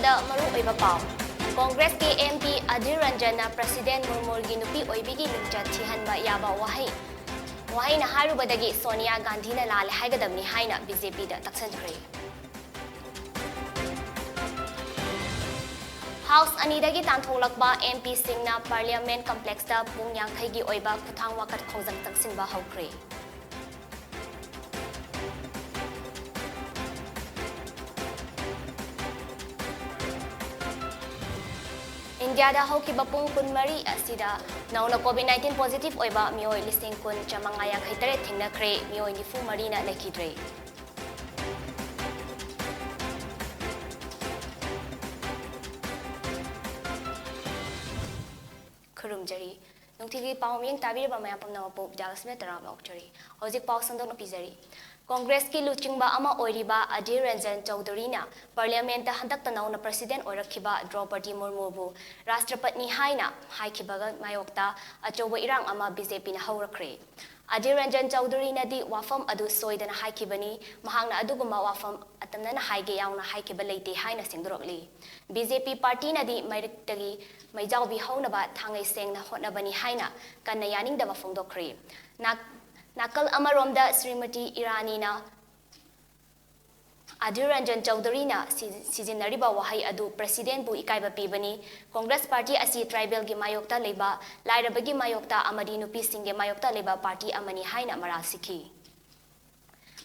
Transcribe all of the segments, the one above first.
ꯇꯥꯕꯗ ꯃꯔꯨ ꯑꯣꯏꯕ ꯄꯥꯎ कांग्रेस के MP अधीर रंजन प्रेसिडेंट मुर्मू की नुपी ओइबिगी मिंचत थिहनबा याबा वहाई ना हारुबदगी सोनिया गांधी ना लाल हाइगदबनी हाइना बीजेपी दा तक्सनख्रे हाउस अनिदगी तांथोलकबा MP सिंगना पार्लियामेंट कॉम्प्लेक्स दा पुंग यांखैगी ओइबा खुथांग वाकत खोंजंग तंगसिनबा हौख्रे इंडिया दा हौकिबा पुंग कुनमरी असिदा नौना कोविड-19 पॉजिटिव ओइबा मियोय लिसिंग कुन चमंगा यांखैतरे थिंगनख्रे मियोय निफु मरीना लेखिद्रे खुरुमजरी नुंथिगी पावमियंग ताबिरबा मया पमनामपो विद्यालक्ष्मी तराम औक्चरी हौजिक पाव संदोन पिजरी कांग्रेस की लुचिंगबा अमा ओइरिबा अधीर रंजन चौधरीना पार्लियामेंट हंदक नौना प्रेसिडेंट ओरखिबा द्रौपदी मुर्मुबु राष्ट्रपति हाइना हाइखिबगा मायोक्ता अचौबा इरांग अमा बीजेपी ना हौरख्रे अधीर रंजन चौधरी नदी वाफम अदु सोइदना हाइखिबनी महांगना अदुगुमा वाफम अतमना हाइगे यावना हाइखिबा लेते हाइना सिंगदोरकली बीजेपी पार्टी नदी मैरितगी मैजाउबी हौनबा थांगै सेंगना होटनबनी हाइना कन्ना यानिंगदबा फोंदोख्रे नाकल अमरोमदा श्रीमती ईरानीना अधीर रंजन चौधरीना सिजिनरिबा वहाई अदु प्रेसिडेंट बु इकाइबा पीबनी कांग्रेस पार्टी असी ट्राइबल गी मायोक्ता लेबा लाइरबगी मायोक्ता अमदी नुपी सिंगे मायोक्ता लेबा party अमनी हाइना मरासिखी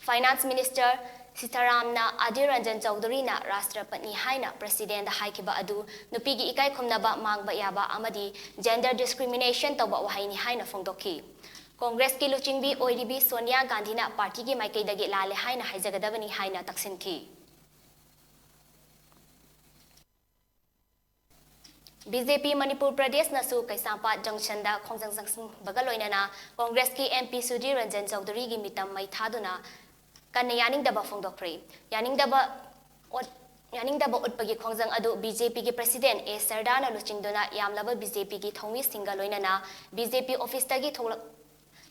finance minister सीतारामना Adhir Ranjan चौधरीना राष्ट्रपति हाइना प्रेसिडेंट हाइखिबा अदु नुपीगी इकाइ खुमनबा मांगबा याबा अमदी जेंडर डिस्क्रिमिनेशन तौबा वहाइनी हाइना फोंदोखी कांग्रेस की लुचिंगबी ओइरिबी सोनिया गांधी ना पार्टी की माइकैदगी लाले हाइना हाइजगदबनी हाइना तक्सिनखी बीजेपी मणिपुर प्रदेश नसु कैसांपा जंक्शन दा खोंजंग जंक्शन बगलोइनना कांग्रेस की MP सुधीर रंजन चौधरी की मितम मैथादुना कन्ने यानिंगदबा फोंदोख्रे यानिंगदबा उत्पगी खोंजंग अदु बीजेपी की प्रेसिडेंट ए सरदाना लुचिंगदुना यामलबा बीजेपी की थौमी सिंगा लोइनना बीजेपी ऑफिस तगी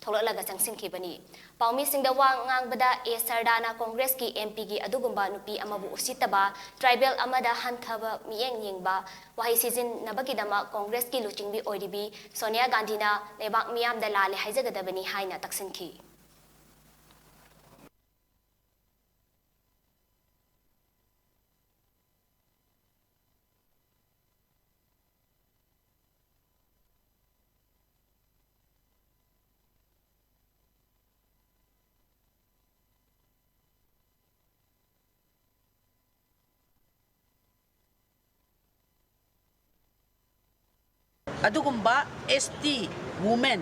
थोलक चंगसिनखिबनी पाउमी सिंगदा वा ngangbada ए सरदाना कांग्रेस की MP की अदुगुंबा नुपी अमबु उसितबा ट्राइबल अमदा हंथबा मियेंग येंगबा वहाई सीजन नबकीदमा कांग्रेस की लुचिंगबी ओइरिबी सोनिया गांधीना लेबाक मियामदा लाले हाइजगदबनी हाइना तक्सिनखी अदुगुंबा ST women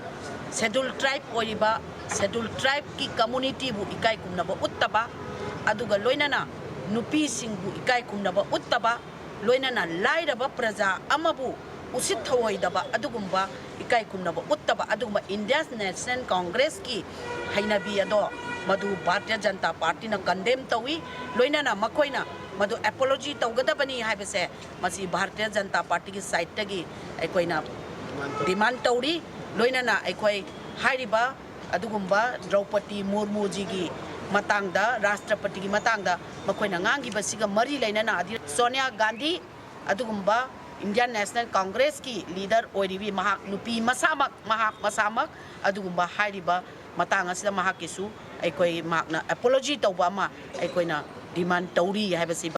schedule tribe ओइबा schedule tribe की community बु इकाई कुमनबा उत्तबा अदुगा लोइनना नुपी सिंगबु इकाई कुमनबा उत्तबा लोइनना लाइरबा प्रजा अमबु उसित थवइदबा अदुगुंबा इकाई कुमनबा उत्तबा अदुगुंबा इंडिया नेशनल कांग्रेस की हैनबी अदो मधु भारतीय जनता पार्टी ना कंडेम तवी लोइनना मखोइना मधु एपोलॉजी तौगदबनी हाइबसे मसी भारतीय जनता पार्टी की साइड तगी अकोइना डिमांड तौरी लोइनना अकोइ हाइरिबा अदुगुंबा द्रौपदी मुर्मू जी की मतंगदा राष्ट्रपति की मतंगदा मखोइना ngangiबसिगा मरी लेनना सोनिया गांधी अदुगुंबा इंडियन नेशनल कांग्रेस की लीडर ओइरिबी महाक नुपी मसामक अदुगुंबा हाइरिबा मतंग असिदा महाकिसु अकोइ माकना एपोलॉजी तौबा मा अकोइना डिमांड तौरी हाइबसि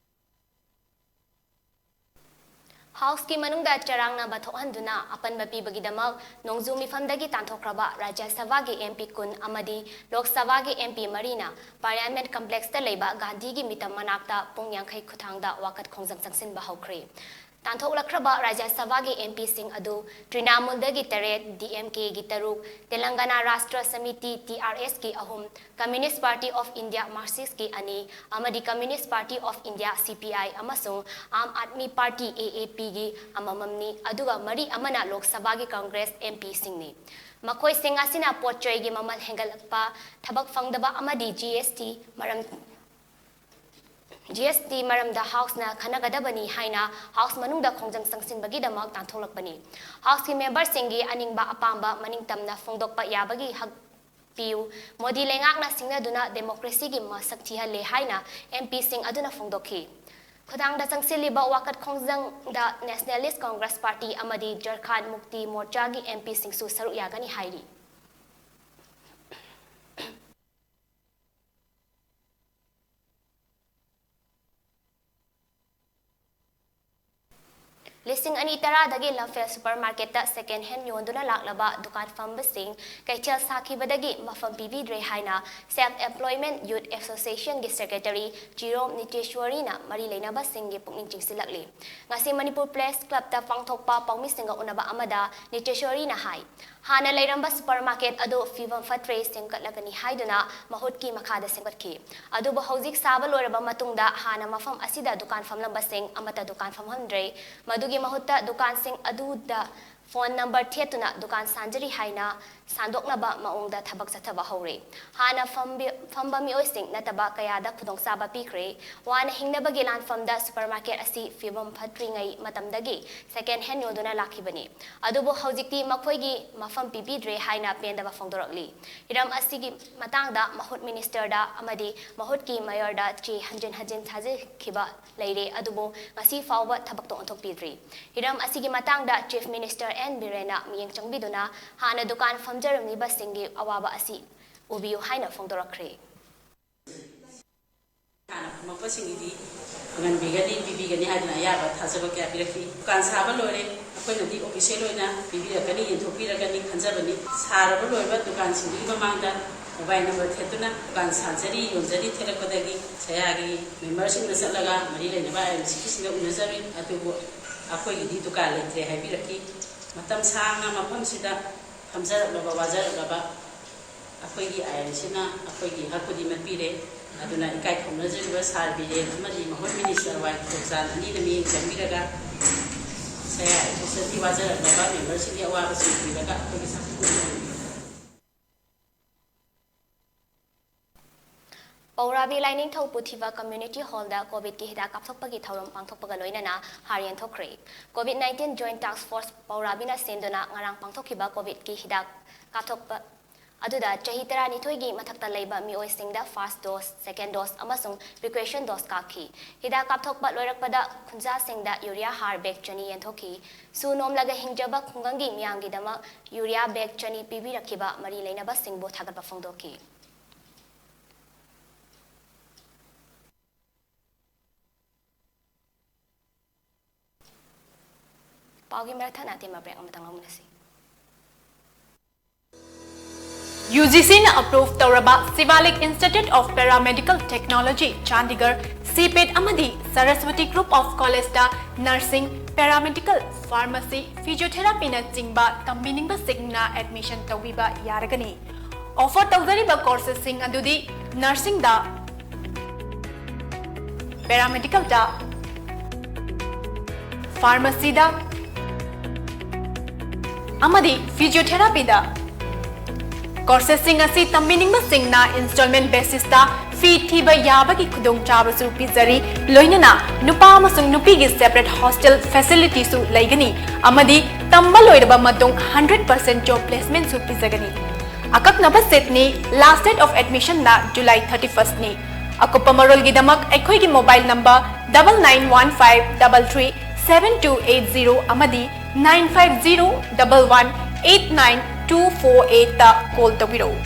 हाउस की मनुंगदा चरांगना बथोहंदुना अपन मपीबगीदमक नोंजू मिफमदगी तांथोख्रबा राज्य सभा के MP कुन अमदी लोक सभा के MP मरीना पार्लियामेंट कॉम्प्लेक्स ता लेबा गांधी की मितम मनाक्ता पुंग यांखै खुथांगदा वाकत खोंजंग संगसिनबा हौख्रे तांथोलखरबा राज्य सभा के MP सिंह अदु तृणमूलदगी तरेत DMK की तरुक तेलंगाना राष्ट्र समिति TRS की अहुम communist party of India Marxist की अनी अमदी communist party of India CPI अमसुंग आम आदमी पार्टी AAP की अमममनी अदुगा मरी अमना लोक सभा की कांग्रेस MP सिंहनी मखोई सिंह असिना पोचोय की ममल हेंगलपा थबक फंगदबा अमदी GST मरमदा हाउस ना खनगदबनी हाइना हाउस मनुंगदा खोंजंग संगसिनबगीदमक तांथोलकपनी हाउस की मेंबर सिंगी अनिंगबा अपांबा मनिंगतमना फोंदोकपा याबगी हक पियु मोदी लेंगाकना सिंगनादुना डेमोक्रेसी की मसक थिहले हाइना MP सिंह अदुना फोंदोखी ꯈꯨꯗꯥꯡꯗ ꯆꯪꯁꯤꯜꯂꯤꯕ ꯋꯥꯀꯠ ꯈꯣꯡꯖꯪꯗ ꯅꯦꯁꯅꯦꯂꯤꯁ ꯀꯣꯡꯒ꯭ꯔꯦꯁ ꯄꯥꯔꯇꯤ ꯑꯃꯗꯤ ꯖꯔꯈꯥꯟ ꯃꯨꯛꯇꯤ ꯃꯣꯔꯆꯥꯒꯤ MP ꯁꯤꯡꯁꯨ ꯁꯔꯨꯛ ꯌꯥꯒꯅꯤ ꯍꯥꯏꯔꯤ꯫ ꯂꯤꯁꯤꯡ 2010 ꯂꯝꯐꯦꯜ ꯁꯨꯄꯔꯃꯥꯔꯀꯦꯠꯇ ꯁꯦꯀꯦꯟ ꯍꯦꯟ ꯌꯣꯟꯗꯨꯅ ꯂꯥꯛꯂꯕ ꯗꯨꯀꯥꯟ ꯐꯝꯕꯁꯤꯡ ꯀꯩꯊꯦꯜ ꯁꯥꯈꯤꯕꯗꯒꯤ ꯃꯐꯝ ꯄꯤꯕꯤꯗ꯭ꯔꯦ ꯍꯥꯏꯅ ꯁꯦꯜꯐ ꯑꯦꯝꯄ꯭ꯂꯣꯏꯃꯦꯟꯠ ꯌꯨꯠ ꯑꯦꯁꯣꯁꯤꯌꯦꯁꯟꯒꯤ ꯁꯦꯀ꯭ꯔꯦꯇꯔꯤ ꯆꯤꯔꯣꯝ ꯅꯤꯇꯦꯁ꯭ꯋꯔꯤꯅ ꯃꯔꯤ ꯂꯩꯅꯕꯁꯤꯡꯒꯤ ꯄꯨꯛꯅꯤꯡ ꯆꯤꯡꯁꯤꯜꯂꯛꯂꯤ꯫ ꯉꯁꯤ ꯃꯅꯤꯄꯨꯔ ꯄ꯭ꯔꯦꯁ ꯀ꯭ꯂꯕꯇ ꯄꯥꯡꯊꯣꯛꯄ ꯄꯥꯎꯃꯤꯁꯤꯡꯒ ꯎꯅꯕ ꯑꯃꯗ ꯅꯤꯇꯦꯁ꯭ꯋꯔꯤꯅ ꯍꯥꯏ ꯍꯥꯟꯅ ꯂꯩꯔꯝꯕ ꯁꯨꯄꯔꯃꯥꯔꯀꯦꯠ ꯑꯗꯨ ꯐꯤꯕꯝ ꯐꯠꯇ꯭ꯔꯦ ꯁꯦꯝꯒꯠꯂꯒꯅꯤ ꯍꯥꯏꯗꯨꯅ ꯃꯍꯨꯠꯀꯤ ꯃꯈꯥꯗ ꯁꯦꯝꯒꯠꯈꯤ꯫ ꯑꯗꯨꯕꯨ ꯍꯧꯖꯤꯛ ꯁꯥꯕ ꯂꯣꯏꯔꯕ ꯃꯇꯨꯡꯗ ꯍꯥꯟꯅ ꯃꯐꯝ ꯑꯁꯤꯗ ꯗꯨꯀꯥꯟ ꯐꯝꯂꯝꯕꯁꯤꯡ ꯑꯃꯠꯇ ꯗꯨꯀꯥꯟ ꯐꯝꯍꯟꯗ꯭ꯔꯦ꯫ ꯃꯗꯨꯒꯤ ꯃꯍꯨꯠꯇ ꯗꯨꯀꯥꯟꯁꯤꯡ ꯑꯗꯨꯗ ꯐꯣꯟ ꯅꯝꯕꯔ ꯊꯦꯠꯇꯨꯅ ꯗꯨꯀꯥꯟ ꯁꯥꯟꯖꯔꯤ ꯍꯥꯏꯅ ꯁꯥꯟꯗꯣꯛꯅꯕ ꯃꯑꯣꯡꯗ ꯊꯕꯛ ꯆꯠꯊꯕ ꯍꯧꯔꯦ꯫ ꯍꯥꯟꯅ ꯐꯝꯕ ꯃꯤꯑꯣꯏꯁꯤꯡ ꯅꯠꯇꯕ ꯀꯌꯥꯗ ꯈꯨꯗꯣꯡꯆꯥꯕ ꯄꯤꯈ꯭ꯔꯦ꯫ ꯋꯥꯅ ꯍꯤꯡꯅꯕꯒꯤ ꯂꯥꯟꯐꯝꯗ ꯁꯨꯄꯔꯃꯥꯔꯀꯦꯠ ꯑꯁꯤ ꯐꯤꯕꯝ ꯐꯠꯇ꯭ꯔꯤꯉꯩ ꯃꯇꯝꯗꯒꯤ ꯁꯦꯀꯦꯟ ꯍꯦꯟ ꯌꯣꯟꯗꯨꯅ ꯂꯥꯛꯈꯤꯕꯅꯤ꯫ ꯑꯗꯨꯕꯨ ꯍꯧꯖꯤꯛꯇꯤ ꯃꯈꯣꯏꯒꯤ ꯃꯐꯝ ꯄꯤꯕꯤꯗ꯭ꯔꯦ ꯍꯥꯏꯅ ꯄꯦꯟꯗꯕ ꯐꯣꯡꯗꯣꯔꯛꯂꯤ꯫ ꯍꯤꯔꯝ ꯑꯁꯤꯒꯤ ꯃꯇꯥꯡꯗ ꯃꯍꯨꯠ ꯃꯤꯅꯤꯁꯇꯔꯗ ꯑꯃꯗꯤ ꯃꯍꯨꯠꯀꯤ ꯃꯦꯌꯔꯗ ꯆꯦ ꯍꯟꯖꯤꯟ ꯍꯟꯖꯤꯟ ꯊꯥꯖꯤꯟꯈꯤꯕ ꯂꯩꯔꯦ ꯑꯗꯨꯕꯨ ꯉꯁꯤ ꯐꯥꯎꯕ ꯊꯕꯛꯇ ꯑꯣꯟꯊꯣꯛꯄꯤꯗ꯭ꯔꯤ꯫ ꯍꯤꯔꯝ ꯑꯁꯤꯒꯤ ꯃꯇꯥꯡꯗ ꯆꯤꯐ ꯃꯤꯅꯤꯁꯇꯔ ꯑꯦꯟ ꯕꯤꯔꯦꯟꯅ ꯃꯤꯠꯌꯦꯡ ꯆꯪꯕꯤꯗꯨꯅ ꯍꯥꯟꯅ ꯗꯨꯀꯥꯟ ꯐꯝꯖꯔꯝꯂꯤꯕꯁꯤꯡꯒꯤ ꯑꯋꯥꯕ ꯑꯁꯤ ꯎꯕꯤꯌꯨ ꯍꯥꯏꯅ ꯐꯣꯡꯗꯣꯔꯛꯈ꯭ꯔꯦ꯫ ꯃꯄꯁꯤꯡꯒꯤꯗꯤ ꯐꯪꯍꯟꯕꯤꯒꯅꯤ ꯄꯤꯕꯤꯒꯅꯤ ꯍꯥꯏꯗꯨꯅ ꯑꯌꯥꯕ ꯊꯥꯖꯕ ꯀꯌꯥ ꯄꯤꯔꯛꯈꯤ꯫ ꯗꯨꯀꯥꯟ ꯁꯥꯕ ꯂꯣꯏꯔꯦ ꯑꯩꯈꯣꯏꯅꯗꯤ ꯑꯣꯐꯤꯁꯤꯌꯦꯜ ꯑꯣꯏꯅ ꯄꯤꯕꯤꯔꯛꯀꯅꯤ ꯌꯦꯟꯊꯣꯛꯄꯤꯔꯒꯅꯤ ꯈꯟꯖꯕꯅꯤ꯫ ꯁꯥꯔꯕ ꯂꯣꯏꯕ ꯗꯨꯀꯥꯟꯁꯤꯡꯗꯨꯒꯤ ꯃꯃꯥꯡꯗ ꯃꯣꯕꯥꯏꯜ ꯅꯝꯕꯔ ꯊꯦꯠꯇꯨꯅ ꯗꯨꯀꯥꯟ ꯁꯥꯟꯖꯔꯤ ꯌꯣꯟꯖꯔꯤ ꯊꯦꯠꯂꯛꯄꯗꯒꯤ ꯁꯌꯥꯒꯤ ꯃꯦꯝꯕꯔꯁꯤꯡꯗ ꯆꯠꯂꯒ ꯃꯔꯤ ꯂꯩꯅꯕ IMCꯁꯤꯡꯗ ꯎꯅꯖꯔꯤ꯫ ꯑꯗꯨꯕꯨ ꯑꯩꯈꯣꯏꯒꯤꯗꯤ ꯗꯨꯀꯥꯟ ꯂꯩꯇ꯭ꯔꯦ ꯍꯥꯏꯕꯤꯔꯛꯈꯤ꯫ ꯃꯇꯝ ꯁꯥꯡꯅ ꯃꯐꯝꯁꯤꯗ ꯐꯝꯖꯔꯛꯂꯕ ꯋꯥꯖꯔꯛꯂꯕ ꯑꯩꯈꯣꯏꯒꯤ IMCꯅ ꯑꯩꯈꯣꯏꯒꯤ ꯍꯛ ꯈꯨꯗꯤꯡꯃꯛ ꯄꯤꯔꯦ꯫ ꯑꯗꯨꯅ ꯏꯀꯥꯏ ꯈꯨꯝꯅꯖꯔꯤꯕ ꯁꯥꯔ ꯕꯤꯔꯦꯟ ꯑꯃꯗꯤ ꯃꯍꯨꯠ ꯃꯤꯅꯤꯁꯇꯔ ꯋꯥꯏ ꯊꯣꯛꯆꯥꯟ ꯑꯅꯤꯅ ꯃꯤꯠꯌꯦꯡ ꯆꯪꯕꯤꯔꯒ ꯁꯌꯥ ꯑꯦꯁꯣꯁꯤꯌꯦꯁꯟꯒꯤ ꯋꯥꯖꯔꯛꯂꯕ ꯃꯦꯝꯕꯔꯁꯤꯡꯒꯤ ꯑꯋꯥꯕꯁꯤꯡ ꯄꯤꯔꯒ ꯑꯩꯈꯣꯏꯒꯤ ꯁꯛꯇꯤꯄꯨꯔ ꯄꯧꯔꯥꯕꯤ ꯂꯥꯏꯅꯤꯡꯊꯧ ꯄꯨꯊꯤꯕ ꯀꯝꯃ꯭ꯌꯨꯅꯤꯇꯤ ꯍꯣꯜꯗ ꯀꯣꯚꯤꯗꯀꯤ ꯍꯤꯗꯥꯛ ꯀꯥꯞꯊꯣꯛꯄꯒꯤ ꯊꯧꯔꯝ ꯄꯥꯡꯊꯣꯛꯄꯒ ꯂꯣꯏꯅꯅ ꯍꯥꯔ ꯌꯦꯟꯊꯣꯛꯈ꯭ꯔꯦ꯫ ꯀꯣꯚꯤꯗ-19 ꯖꯣꯏꯟꯠ ꯇꯥꯛꯁ ꯐꯣꯔꯁ ꯄꯧꯔꯥꯕꯤꯅ ꯁꯦꯟꯗꯨꯅ ꯉꯔꯥꯡ ꯄꯥꯡꯊꯣꯛꯈꯤꯕ ꯀꯣꯚꯤꯗꯀꯤ ꯍꯤꯗꯥꯛ ꯀꯥꯞꯊꯣꯛꯄ ꯑꯗꯨꯗ ꯆꯍꯤ 12ꯒꯤ ꯃꯊꯛꯇ ꯂꯩꯕ ꯃꯤꯑꯣꯏꯁꯤꯡꯗ ꯐꯥꯔꯁꯠ ꯗꯣꯁ, ꯁꯦꯀꯦꯟꯗ ꯗꯣꯁ ꯑꯃꯁꯨꯡ ꯄ꯭ꯔꯤꯀ꯭ꯋꯦꯁꯟ ꯗꯣꯁ ꯀꯥꯞꯈꯤ꯫ ꯍꯤꯗꯥꯛ ꯀꯥꯞꯊꯣꯛꯄ ꯂꯣꯏꯔꯛꯄꯗ ꯈꯨꯟꯖꯥꯁꯤꯡꯗ ꯌꯨꯔꯤꯌꯥ ꯍꯥꯔ ꯕꯦꯒ 200 ꯌꯦꯟꯊꯣꯛꯈꯤ꯫ ꯁꯨ ꯅꯣꯝꯂꯒ ꯍꯤꯡꯖꯕ ꯈꯨꯡꯒꯪꯒꯤ ꯃꯤꯌꯥꯝꯒꯤꯗꯃꯛ ꯌꯨꯔꯤꯌꯥ ꯕꯦꯒ 200 ꯄꯤꯕꯤꯔꯛꯈꯤꯕ ꯃꯔꯤ ꯂꯩꯅꯕꯁꯤꯡꯕꯨ ꯊꯥꯒꯠꯄ ꯐꯣꯡꯗꯣꯛꯈꯤ꯫ ꯄꯥꯎꯒꯤ ꯃꯔꯛ ꯊꯠꯅ ꯑꯇꯦꯟꯕ ꯕ꯭ꯔꯦꯛ ꯑꯃꯇꯪ ꯂꯧꯃꯤꯟꯅꯁꯤ꯫ UGCꯅ ꯑꯄ꯭ꯔꯨꯚ ꯇꯧꯔꯕ Shivalik institute of paramedical technology Chandigarh ꯁꯤꯄꯦꯠ ꯑꯃꯗꯤ ꯁꯔꯁꯋꯇꯤ ꯒ꯭ꯔꯨꯞ ꯑꯣꯐ ꯀꯣꯂꯦꯖꯇ ꯅꯔꯁꯤꯡ, ꯄꯦꯔꯥꯃꯦꯗꯤꯀꯦꯜ, ꯐꯥꯔꯃꯥꯁꯤ, ꯐꯤꯖꯤꯑꯣꯊꯦꯔꯥꯄꯤꯅꯆꯤꯡꯕ ꯇꯝꯕꯤꯅꯤꯡꯕꯁꯤꯡꯅ ꯑꯦꯗꯃꯤꯁꯟ ꯇꯧꯕꯤꯕ ꯌꯥꯔꯒꯅꯤ꯫ ꯑꯣꯐꯔ ꯇꯧꯖꯔꯤꯕ ꯀꯣꯔꯁꯁꯤꯡ ꯑꯗꯨꯗꯤ ꯅꯔꯁꯤꯡꯗ, ꯄꯦꯔꯥꯃꯦꯗꯤꯀꯦꯜꯗ, ꯐꯥꯔꯃꯥꯁꯤꯗ ꯑꯃꯗꯤ ꯐꯤꯖꯤꯑꯣꯊꯦꯔꯥꯄꯤꯗ꯫ ꯀꯣꯔꯁꯁꯤꯡ ꯑꯁꯤ ꯇꯝꯕꯤꯅꯤꯡꯕꯁꯤꯡꯅ ꯏꯟꯁꯇꯣꯜꯃꯦꯟꯠ ꯕꯦꯁꯤꯁꯇ ꯐꯤ ꯊꯤꯕ ꯌꯥꯕꯒꯤ ꯈꯨꯗꯣꯡꯆꯥꯕꯁꯨ ꯄꯤꯖꯔꯤ꯫ ꯂꯣꯏꯅꯅ ꯅꯨꯄꯥ ꯑꯃꯁꯨꯡ ꯅꯨꯄꯤꯒꯤ ꯁꯦꯄꯔꯦꯠ ꯍꯣꯁꯇꯦꯜ ꯐꯦꯁꯤꯂꯤꯇꯤꯁꯨ ꯂꯩꯒꯅꯤ ꯑꯃꯗꯤ ꯇꯝꯕ ꯂꯣꯏꯔꯕ ꯃꯇꯨꯡ 100% ꯖꯣꯕ ꯄ꯭ꯂꯦꯁꯃꯦꯟꯠꯁꯨ ꯄꯤꯖꯒꯅꯤ꯫ ꯑꯀꯛꯅꯕ ꯁꯤꯠꯅꯤ꯫ ꯂꯥꯁꯠ ꯗꯦꯠ ꯑꯣꯐ ꯑꯦꯗꯃꯤꯁꯟꯅ ꯖꯨꯂꯥꯏ 31ꯅꯤ꯫ ꯑꯀꯨꯞꯄ ꯃꯔꯣꯜꯒꯤꯗꯃꯛ ꯑꯩꯈꯣꯏꯒꯤ ꯃꯣꯕꯥꯏꯜ ꯅꯝꯕꯔ 9915337280 ꯑꯃꯗꯤ 9501189248ꯇ ꯀꯣꯜ ꯇꯧꯕꯤꯔꯛꯎ꯫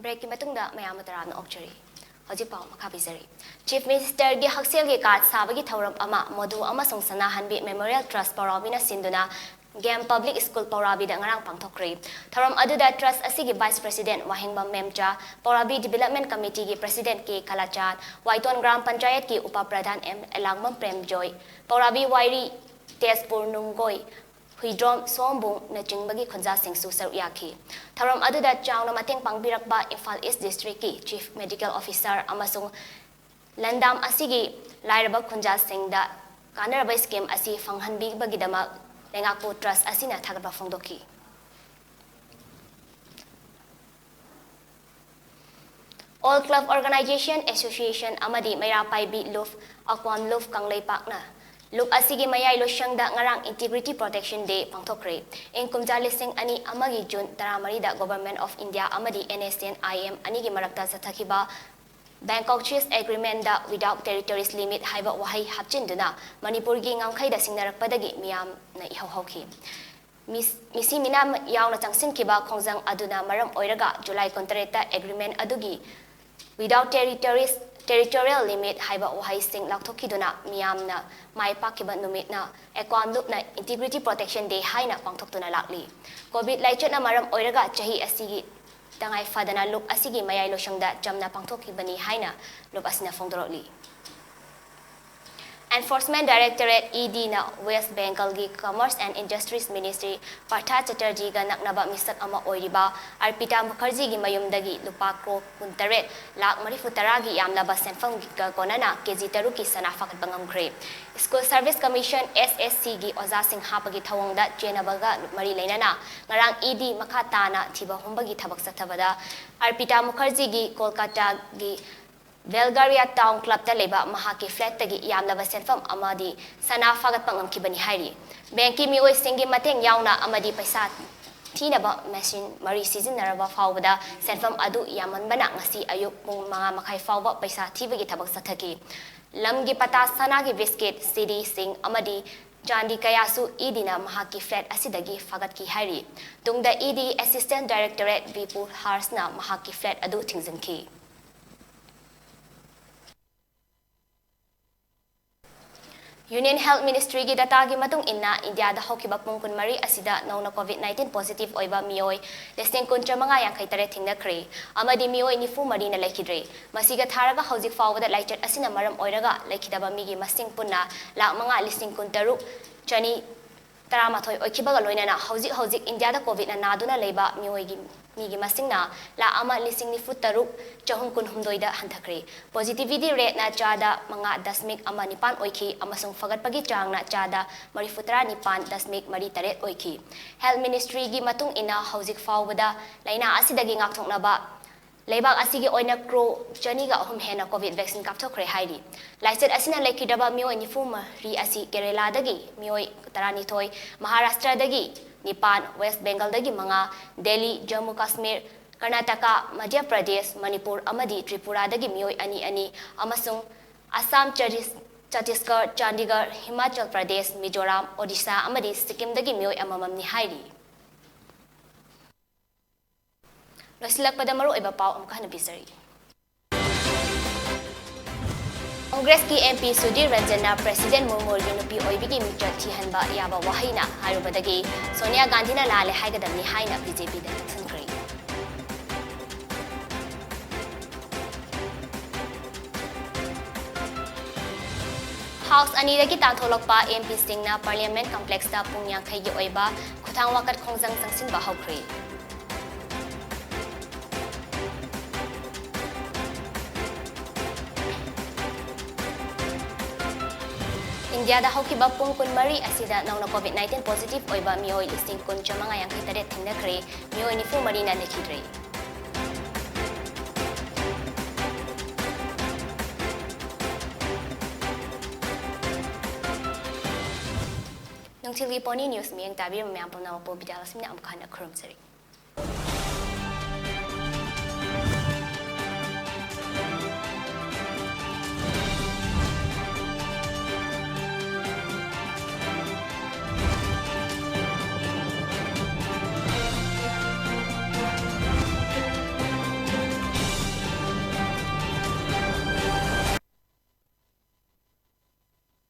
ꯕ꯭ꯔꯦꯛꯀꯤ ꯃꯇꯨꯡꯗ ꯃꯌꯥꯝꯕꯨ ꯇꯔꯥꯝꯅ ꯑꯣꯛꯆꯔꯤ꯫ ꯍꯧꯖꯤꯛ ꯄꯥꯎ ꯃꯈꯥ ꯄꯤꯖꯔꯤ꯫ ꯆꯤꯐ ꯃꯤꯅꯤꯁꯇꯔꯒꯤ ꯍꯛꯁꯦꯜꯒꯤ ꯀꯥꯔꯗ ꯁꯥꯕꯒꯤ ꯊꯧꯔꯝ ꯑꯃ ꯃꯣꯙꯨ ꯑꯃꯁꯨꯡ ꯁꯅꯥꯍꯟꯕꯤ ꯃꯦꯃꯣꯔꯤꯌꯦꯜ ꯇ꯭ꯔꯁꯠ ꯄꯧꯔꯥꯕꯤꯅ ꯁꯤꯟꯗꯨꯅ ꯒꯦꯝ ꯄꯕ꯭ꯂꯤꯛ ꯁ꯭ꯀꯨꯜ ꯄꯧꯔꯥꯕꯤꯗ ꯉꯔꯥꯡ ꯄꯥꯡꯊꯣꯛꯈ꯭ꯔꯦ꯫ ꯊꯧꯔꯝ ꯑꯗꯨꯗ ꯇ꯭ꯔꯁꯠ ꯑꯁꯤꯒꯤ vice president Wangkhemcha, Pourabi development ꯀꯝꯃꯤꯇꯤꯒꯤ ꯄ꯭ꯔꯦꯁꯤꯗꯦꯟꯠ ꯀꯦ ꯀꯂꯥꯆꯥꯟ, ꯋꯥꯏꯇꯣꯟ ꯒ꯭ꯔꯥꯝ ꯄꯟꯆꯥꯌꯠꯀꯤ ꯎꯄ ꯄ꯭ꯔꯙꯥꯟ M. ꯑꯦꯂꯥꯡꯕꯝ ꯄ꯭ꯔꯦꯝꯖꯣꯏ, ꯄꯧꯔꯥꯕꯤ ꯋꯥꯏꯔꯤ, ꯇꯦꯖꯄꯨꯔ ꯅꯨꯡꯒꯣꯏ, ꯍꯨꯏꯗ꯭ꯔꯣꯝ ꯁꯣꯝꯕꯨꯡꯅꯆꯤꯡꯕꯒꯤ ꯈꯨꯟꯖꯥꯁꯤꯡꯁꯨ ꯁꯔꯨꯛ ꯌꯥꯈꯤ꯫ ꯊꯧꯔꯝ ꯑꯗꯨꯗ ꯆꯥꯎꯅ ꯃꯇꯦꯡ ꯄꯥꯡꯕꯤꯔꯛꯄ ꯏꯝꯐꯥꯜ ꯏꯁꯠ ꯗꯤꯁꯇ꯭ꯔꯤꯛꯀꯤ ꯆꯤꯐ ꯃꯦꯗꯤꯀꯦꯜ ꯑꯣꯐꯤꯁꯥꯔ ꯑꯃꯁꯨꯡ ꯂꯟꯗꯥꯝ ꯑꯁꯤꯒꯤ ꯂꯥꯏꯔꯕ ꯈꯨꯟꯖꯥꯁꯤꯡꯗ ꯀꯥꯟꯅꯔꯕ ꯁ꯭ꯀꯤꯝ ꯑꯁꯤ ꯐꯪꯍꯟꯕꯤꯕꯒꯤꯗꯃꯛ ꯂꯩꯉꯥꯛꯄꯨ ꯇ꯭ꯔꯁꯠ ꯑꯁꯤꯅ ꯊꯥꯒꯠꯄ ꯐꯣꯡꯗꯣꯛꯈꯤ꯫ ꯑꯣꯜ ꯀ꯭ꯂꯕ ꯑꯣꯔꯒꯅꯥꯏꯖꯦꯁꯟ ꯑꯦꯁꯣꯁꯤꯌꯦꯁꯟ ꯑꯃꯗꯤ ꯃꯩꯔꯥꯄꯥꯏꯕꯤ ꯂꯨꯞ ꯑꯀ꯭ꯋꯥꯝ ꯂꯨꯞ ꯀꯪꯂꯩꯄꯥꯛꯅ Luk asigi mayai losyangda ngarang Integrity Protection Day pangthokre. Ing kumja lising ani amagi June 13 da Government of India amadi NSN IM anigi marakta sathakiba Bangkok Treaty Agreement da without territories limit haiba wahai hapchinduna Manipur gi ngangkhai da singnarakpadagi miyam na ihauhauki. Misi minam yauna changsinkiba khongjang aduna maram oiraga July 23 agreement adugi without territorial limit haiba wahai sing laktokiduna miyamna mai pakiba numitna ekwan lupna Integrity Protection Day haina pangthoktuna lakli. COVID laichatna maram oiraga chahi asigi tangai fadana luk asigi mayai losyangda jamna pangthokibani haina luk asina fongdoroli. Enforcement Directorate ED na West Bengal gi Commerce and Industries Ministry Partha Chatterjee ga naknaba misak ama oiriba Arpita Mukherjee gi mayumdagi lupa kro 18 lakh 40 gi yamnaba senfam gi ka konana KG taru ki sana fakat bangamkhre. School Service Commission SSC gi Oza Singh hapagi thawongda chenabaga mari leinana ngarang ED makhatana thiba humbagi thabak sathabada Arpita Mukherjee gi Kolkata gi Belgaria Town Club ta leba mahaki flat tagi yamlaba senfam amadi sana fagat pangam kibani hairi banki mioi singi mateng yauna amadi paisa thinaba machine mari season naraba fawbada senfam adu yaman bana ngasi ayuk pung mga makai fawba paisa thibagi thabak sathaki lamgi pata sana gi biscuit city sing amadi Chandi Kayasu Idina mahaki flat asidagi fagat ki hairi tungda ED Assistant Directorate Vipur Harsna mahaki flat adu thingzanki. Union Health Ministry gi data gi matung inna India da hokiba pungkun mari asida nauna COVID-19 positive oiba mioi listing kuntra manga yang khaitare thingna khre amadi mioi nifu mari na laikidre masiga tharaga hojik fawda laichat asina maram oiraga laikidaba migi masing punna lak manga listing kuntaru chani taramathoi oikibaga loinana hojik India da COVID na naduna leiba mioi gi migi masingna la ama lising ni futaru chahum kun humdoi da hanthakre positivity rate na chada manga dasmik ama nipan oiki amasung fagat pagi chang na chada mari futra nipan dasmik mari taret oiki health ministry gi matung ina hojik fawbada laina asidagi ngakthokna ba leibak asigi oina kro chani ga hum hena COVID vaccine kapthokre hairi laicet asina lekidaba mioi ni fuma ri asi Kerala dagi mioi tarani thoi Maharashtra dagi Nipan, West Bengal dagi mga Delhi, Jammu Kashmir, Karnataka, Madhya Pradesh, Manipur, amadi Tripura dagi mioi ani amasung Assam, Chhattisgarh, Chandigarh, Himachal Pradesh, Mizoram, Odisha, amadi Sikkim dagi mioi amamam ni hairi. Losilak pada maru iba pau amkah nabisari. Congress ki MP Sudhir Ranjana President Murmur gi nupi oibigi michat thihanba yaba wahina harubadagi Sonia Gandhi na lale haigadamni haina BJP da sankri House anidagi tantholokpa MP Singh na Parliament Complex da pungyang khaigi oiba khuthang wakat khongjang sangsin ba hokri India da hokiba pungkun mari asida nauna COVID-19 positive oiba mioi listing kun chamanga yang khitare thingna khre mioi ni fu mari na nekhidre Nungtilgi poni news mi yang tabir myam pona po BIDYALAXMI na amkhana khurumsari